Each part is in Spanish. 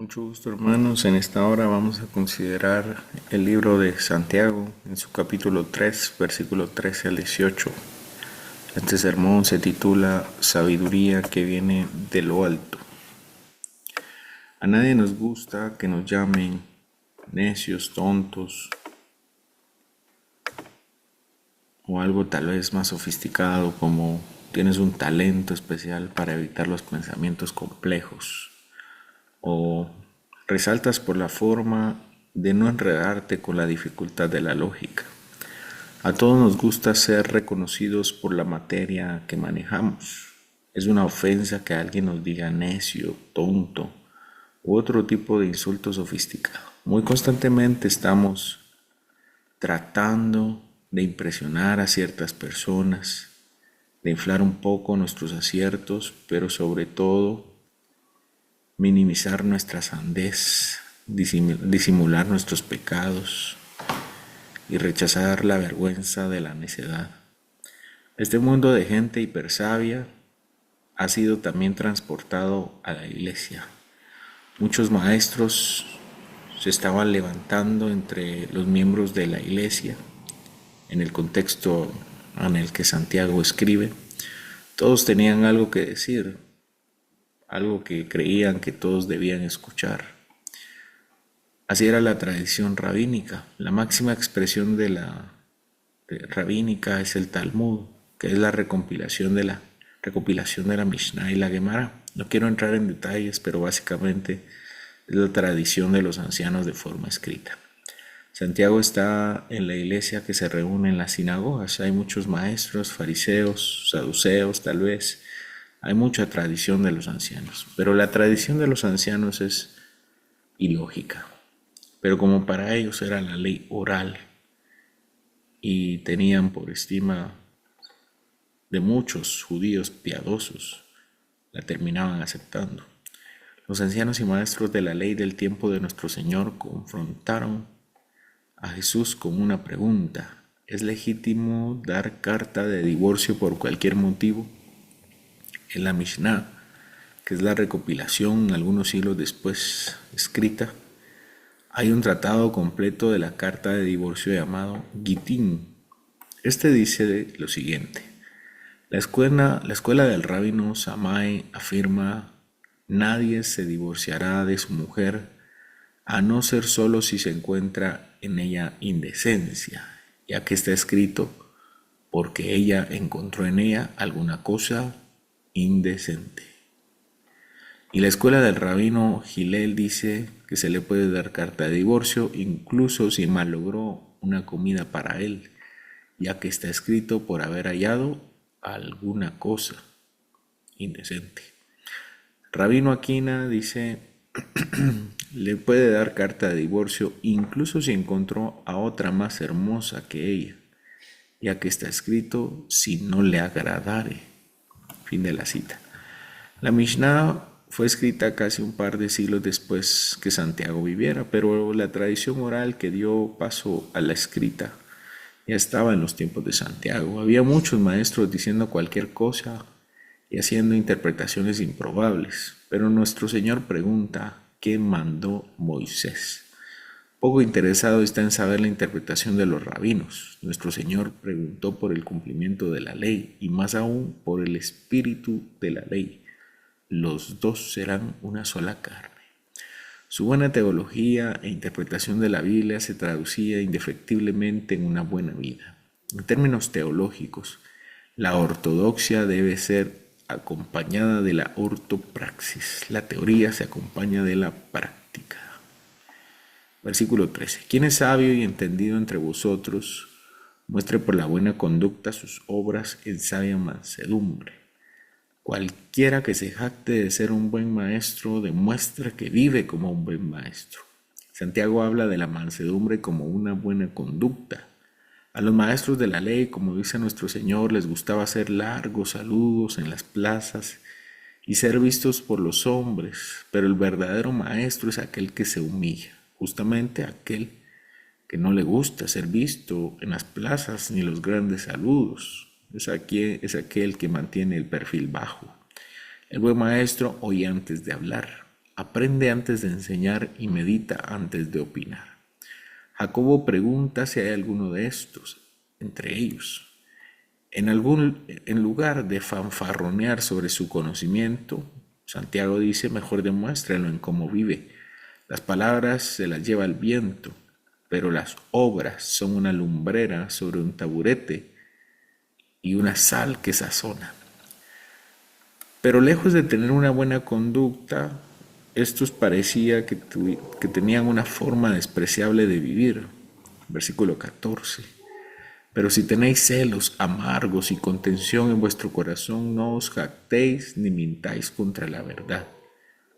Mucho gusto, hermanos. En esta hora vamos a considerar el libro de Santiago en su capítulo 3, versículo 13 al 18. Este sermón se titula Sabiduría que viene de lo alto. A nadie nos gusta que nos llamen necios, tontos o algo tal vez más sofisticado como tienes un talento especial para evitar los pensamientos complejos o resaltas por la forma de no enredarte con la dificultad de la lógica. A todos nos gusta ser reconocidos por la materia que manejamos. Es una ofensa que alguien nos diga necio, tonto u otro tipo de insulto sofisticado. Muy constantemente estamos tratando de impresionar a ciertas personas, de inflar un poco nuestros aciertos, pero sobre todo minimizar nuestra sandez, disimular nuestros pecados y rechazar la vergüenza de la necedad. Este mundo de gente hipersabia ha sido también transportado a la iglesia. Muchos maestros se estaban levantando entre los miembros de la iglesia en el contexto en el que Santiago escribe. Todos tenían algo que decir, algo que creían que todos debían escuchar. Así era la tradición rabínica. La máxima expresión de la rabínica es el Talmud, que es la recopilación de la Mishnah y la Gemara. No quiero entrar en detalles, pero básicamente es la tradición de los ancianos de forma escrita. Santiago está en la iglesia que se reúne en las sinagogas. Hay muchos maestros, fariseos, saduceos tal vez. Hay mucha tradición de los ancianos, pero la tradición de los ancianos es ilógica. Pero como para ellos era la ley oral y tenían por estima de muchos judíos piadosos, la terminaban aceptando. Los ancianos y maestros de la ley del tiempo de nuestro Señor confrontaron a Jesús con una pregunta: ¿es legítimo dar carta de divorcio por cualquier motivo? En la Mishnah, que es la recopilación algunos siglos después escrita, hay un tratado completo de la carta de divorcio llamado Gitín. Este dice lo siguiente: la escuela del rabino Shammai afirma: nadie se divorciará de su mujer a no ser solo si se encuentra en ella indecencia, ya que está escrito: porque ella encontró en ella alguna cosa indecente. Y la escuela del rabino Hillel dice que se le puede dar carta de divorcio incluso si malogró una comida para él, ya que está escrito: por haber hallado alguna cosa indecente. Rabino Aquina dice: le puede dar carta de divorcio incluso si encontró a otra más hermosa que ella, ya que está escrito: si no le agradare. Fin de la cita. La Mishnah fue escrita casi un par de siglos después que Santiago viviera, pero la tradición oral que dio paso a la escrita ya estaba en los tiempos de Santiago. Había muchos maestros diciendo cualquier cosa y haciendo interpretaciones improbables, pero nuestro Señor pregunta: ¿qué mandó Moisés? Poco interesado está en saber la interpretación de los rabinos. Nuestro Señor preguntó por el cumplimiento de la ley y más aún por el espíritu de la ley. Los dos serán una sola carne. Su buena teología e interpretación de la Biblia se traducía indefectiblemente en una buena vida. En términos teológicos, la ortodoxia debe ser acompañada de la ortopraxis. La teoría se acompaña de la práctica. Versículo 13. ¿Quién es sabio y entendido entre vosotros? Muestre por la buena conducta sus obras en sabia mansedumbre. Cualquiera que se jacte de ser un buen maestro demuestra que vive como un buen maestro. Santiago habla de la mansedumbre como una buena conducta. A los maestros de la ley, como dice nuestro Señor, les gustaba hacer largos saludos en las plazas y ser vistos por los hombres, pero el verdadero maestro es aquel que se humilla, justamente aquel que no le gusta ser visto en las plazas ni los grandes saludos. Es aquel que mantiene el perfil bajo. El buen maestro oye antes de hablar. aprende antes de enseñar y medita antes de opinar. Jacobo pregunta si hay alguno de estos entre ellos. En lugar de fanfarronear sobre su conocimiento, Santiago dice, mejor demuéstralo en cómo vive. Las palabras se las lleva el viento, pero las obras son una lumbrera sobre un taburete y una sal que sazona. Pero lejos de tener una buena conducta, estos parecía que tenían una forma despreciable de vivir. Versículo 14. Pero si tenéis celos amargos y contención en vuestro corazón, no os jactéis ni mintáis contra la verdad,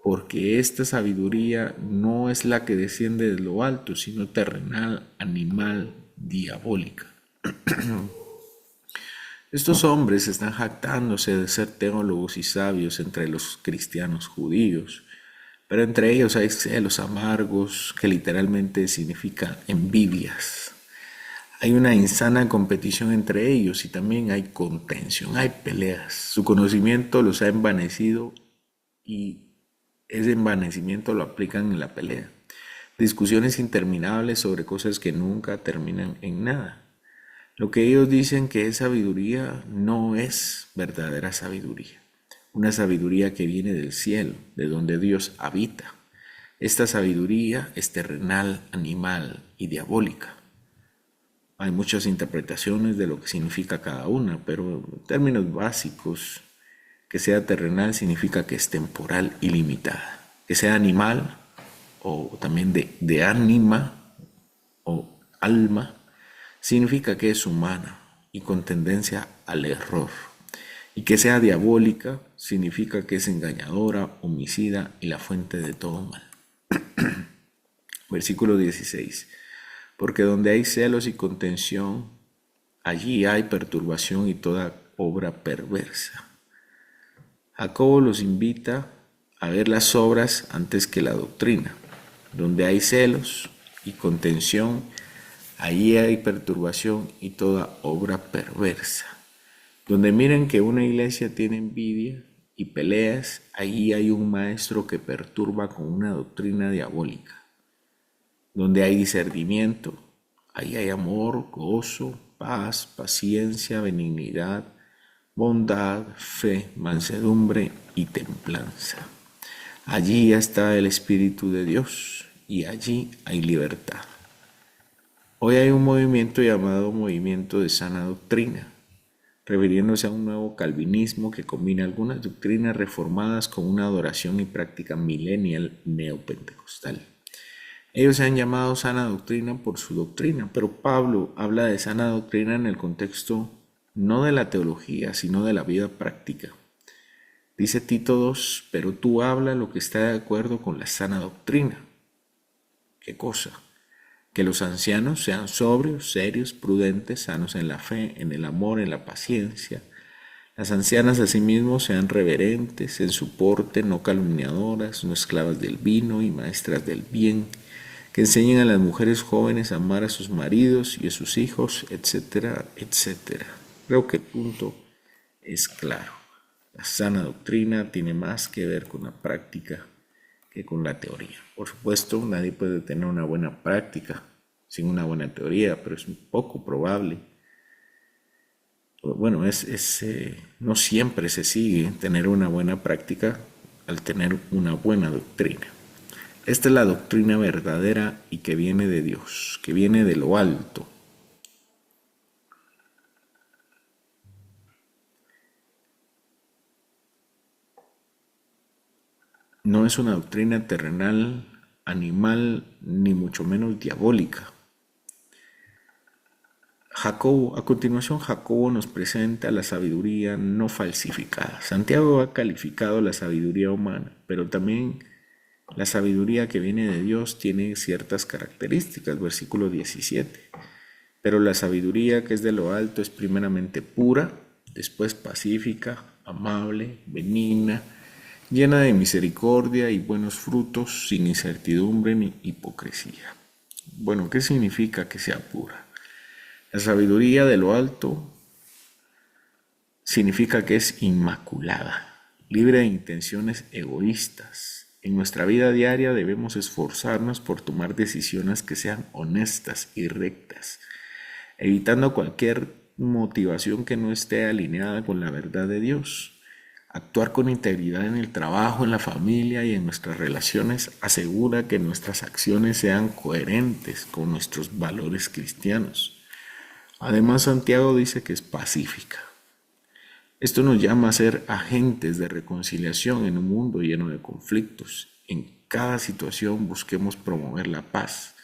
porque esta sabiduría no es la que desciende de lo alto, sino terrenal, animal, diabólica. Estos hombres están jactándose de ser teólogos y sabios entre los cristianos judíos, pero entre ellos hay celos amargos, que literalmente significa envidias. Hay una insana competición entre ellos y también hay contención, hay peleas. Su conocimiento los ha envanecido y ese envanecimiento lo aplican en la pelea. Discusiones interminables sobre cosas que nunca terminan en nada. Lo que ellos dicen que es sabiduría no es verdadera sabiduría. Una sabiduría que viene del cielo, de donde Dios habita. Esta sabiduría es terrenal, animal y diabólica. Hay muchas interpretaciones de lo que significa cada una, pero en términos básicos, que sea terrenal significa que es temporal y limitada. Que sea animal o también de ánima o alma, significa que es humana y con tendencia al error. Y que sea diabólica significa que es engañadora, homicida y la fuente de todo mal. Versículo 16. Porque donde hay celos y contención, allí hay perturbación y toda obra perversa. Jacobo los invita a ver las obras antes que la doctrina. Donde hay celos y contención, allí hay perturbación y toda obra perversa. Donde miren que una iglesia tiene envidia y peleas, allí hay un maestro que perturba con una doctrina diabólica. Donde hay discernimiento, ahí hay amor, gozo, paz, paciencia, benignidad, bondad, fe, mansedumbre y templanza. Allí está el Espíritu de Dios y allí hay libertad. Hoy hay un movimiento llamado Movimiento de Sana Doctrina, refiriéndose a un nuevo calvinismo que combina algunas doctrinas reformadas con una adoración y práctica millennial neopentecostal. Ellos se han llamado sana doctrina por su doctrina, pero Pablo habla de sana doctrina en el contexto no de la teología, sino de la vida práctica. Dice Tito 2, pero tú habla lo que está de acuerdo con la sana doctrina. ¿Qué cosa? Que los ancianos sean sobrios, serios, prudentes, sanos en la fe, en el amor, en la paciencia. Las ancianas asimismo sean reverentes en su porte, no calumniadoras, no esclavas del vino y maestras del bien, que enseñen a las mujeres jóvenes a amar a sus maridos y a sus hijos, etcétera, etcétera. Creo que el punto es claro. La sana doctrina tiene más que ver con la práctica que con la teoría. Por supuesto, nadie puede tener una buena práctica sin una buena teoría, pero es un poco probable. Bueno, no siempre se sigue tener una buena práctica al tener una buena doctrina. Esta es la doctrina verdadera y que viene de Dios, que viene de lo alto. No es una doctrina terrenal, animal, ni mucho menos diabólica. A continuación Jacobo nos presenta la sabiduría no falsificada. Santiago ha calificado la sabiduría humana, pero también la sabiduría que viene de Dios tiene ciertas características, versículo 17. Pero la sabiduría que es de lo alto es primeramente pura, después pacífica, amable, benigna, llena de misericordia y buenos frutos, sin incertidumbre ni hipocresía. Bueno, ¿qué significa que sea pura? La sabiduría de lo alto significa que es inmaculada, libre de intenciones egoístas, En nuestra vida diaria debemos esforzarnos por tomar decisiones que sean honestas y rectas, evitando cualquier motivación que no esté alineada con la verdad de Dios. Actuar con integridad en el trabajo, en la familia y en nuestras relaciones asegura que nuestras acciones sean coherentes con nuestros valores cristianos. Además, Santiago dice que es pacífica. Esto nos llama a ser agentes de reconciliación en un mundo lleno de conflictos. En cada situación busquemos promover la paz,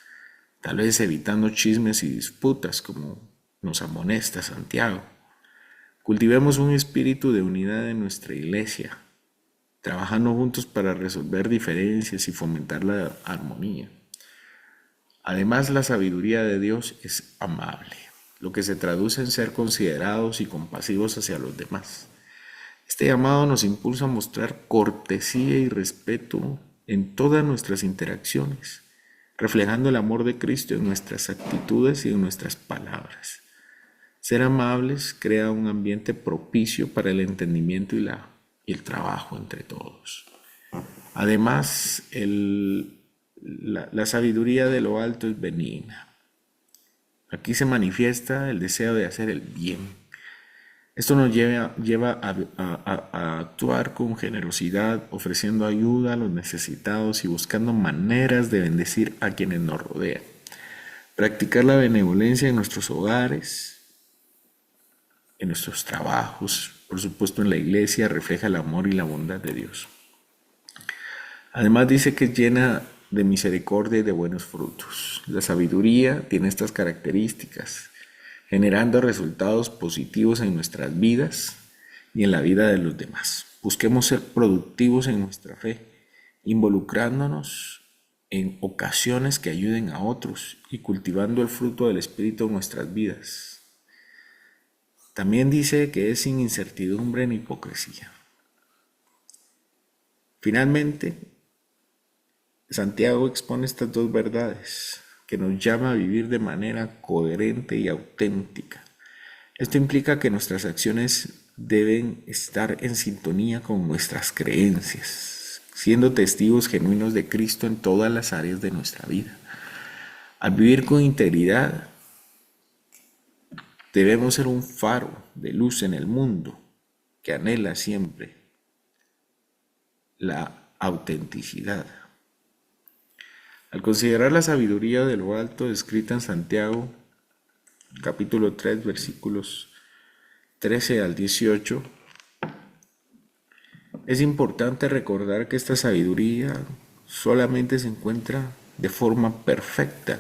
tal vez evitando chismes y disputas como nos amonesta Santiago. Cultivemos un espíritu de unidad en nuestra iglesia, trabajando juntos para resolver diferencias y fomentar la armonía. Además, la sabiduría de Dios es amable, lo que se traduce en ser considerados y compasivos hacia los demás. Este llamado nos impulsa a mostrar cortesía y respeto en todas nuestras interacciones, reflejando el amor de Cristo en nuestras actitudes y en nuestras palabras. Ser amables crea un ambiente propicio para el entendimiento y el trabajo entre todos. Además, la sabiduría de lo alto es benigna. Aquí se manifiesta el deseo de hacer el bien. Esto nos lleva a actuar con generosidad, ofreciendo ayuda a los necesitados y buscando maneras de bendecir a quienes nos rodean. Practicar la benevolencia en nuestros hogares, en nuestros trabajos, por supuesto en la iglesia, refleja el amor y la bondad de Dios. Además dice que es llena de misericordia y de buenos frutos. La sabiduría tiene estas características, generando resultados positivos en nuestras vidas y en la vida de los demás. Busquemos ser productivos en nuestra fe, involucrándonos en ocasiones que ayuden a otros y cultivando el fruto del Espíritu en nuestras vidas. También dice que es sin incertidumbre ni hipocresía. Finalmente, Santiago expone estas dos verdades que nos llama a vivir de manera coherente y auténtica. Esto implica que nuestras acciones deben estar en sintonía con nuestras creencias, siendo testigos genuinos de Cristo en todas las áreas de nuestra vida. Al vivir con integridad, debemos ser un faro de luz en el mundo que anhela siempre la autenticidad. Al considerar la sabiduría de lo alto descrita en Santiago, capítulo 3, versículos 13 al 18, es importante recordar que esta sabiduría solamente se encuentra de forma perfecta,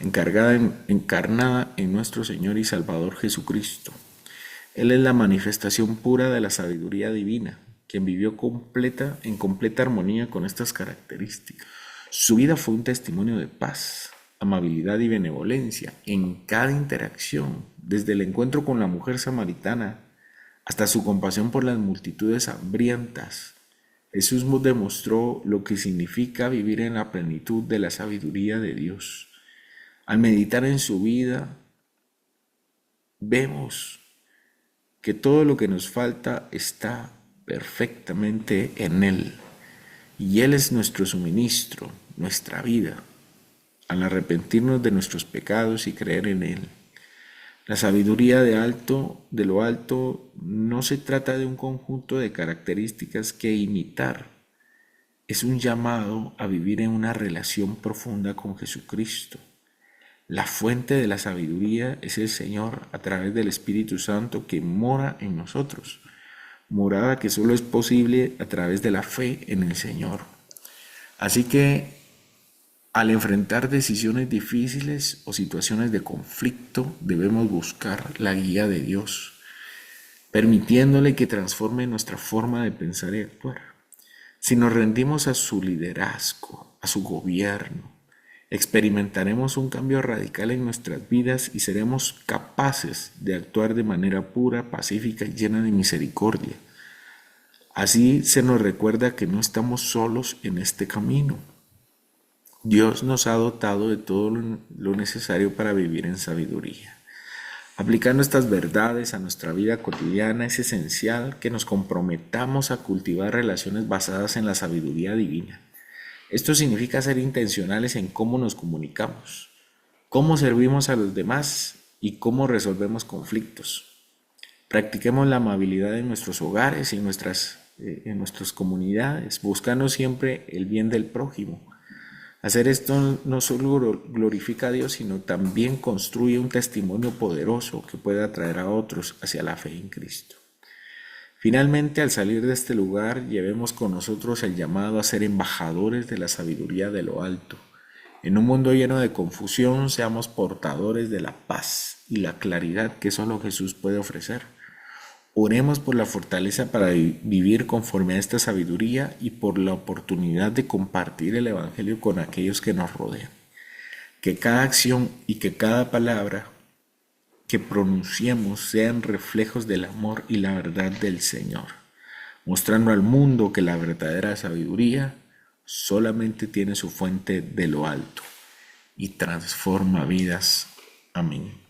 encarnada en nuestro Señor y Salvador Jesucristo. Él es la manifestación pura de la sabiduría divina, quien vivió en completa armonía con estas características. Su vida fue un testimonio de paz, amabilidad y benevolencia en cada interacción, desde el encuentro con la mujer samaritana hasta su compasión por las multitudes hambrientas. Jesús nos demostró lo que significa vivir en la plenitud de la sabiduría de Dios. Al meditar en su vida, vemos que todo lo que nos falta está perfectamente en Él. Y Él es nuestro suministro, nuestra vida, al arrepentirnos de nuestros pecados y creer en Él. La sabiduría de lo alto no se trata de un conjunto de características que imitar. Es un llamado a vivir en una relación profunda con Jesucristo. La fuente de la sabiduría es el Señor a través del Espíritu Santo que mora en nosotros. Morada que solo es posible a través de la fe en el Señor. Así que al enfrentar decisiones difíciles o situaciones de conflicto, debemos buscar la guía de Dios, permitiéndole que transforme nuestra forma de pensar y actuar. Si nos rendimos a su liderazgo, a su gobierno, experimentaremos un cambio radical en nuestras vidas y seremos capaces de actuar de manera pura, pacífica y llena de misericordia. Así se nos recuerda que no estamos solos en este camino. Dios nos ha dotado de todo lo necesario para vivir en sabiduría. Aplicando estas verdades a nuestra vida cotidiana es esencial que nos comprometamos a cultivar relaciones basadas en la sabiduría divina. Esto significa ser intencionales en cómo nos comunicamos, cómo servimos a los demás y cómo resolvemos conflictos. Practiquemos la amabilidad en nuestros hogares y en nuestras comunidades, buscando siempre el bien del prójimo. Hacer esto no solo glorifica a Dios, sino también construye un testimonio poderoso que pueda atraer a otros hacia la fe en Cristo. Finalmente, al salir de este lugar, llevemos con nosotros el llamado a ser embajadores de la sabiduría de lo alto. En un mundo lleno de confusión, seamos portadores de la paz y la claridad que solo Jesús puede ofrecer. Oremos por la fortaleza para vivir conforme a esta sabiduría y por la oportunidad de compartir el Evangelio con aquellos que nos rodean. Que cada acción y que cada palabra que pronunciemos sean reflejos del amor y la verdad del Señor, mostrando al mundo que la verdadera sabiduría solamente tiene su fuente de lo alto y transforma vidas. Amén.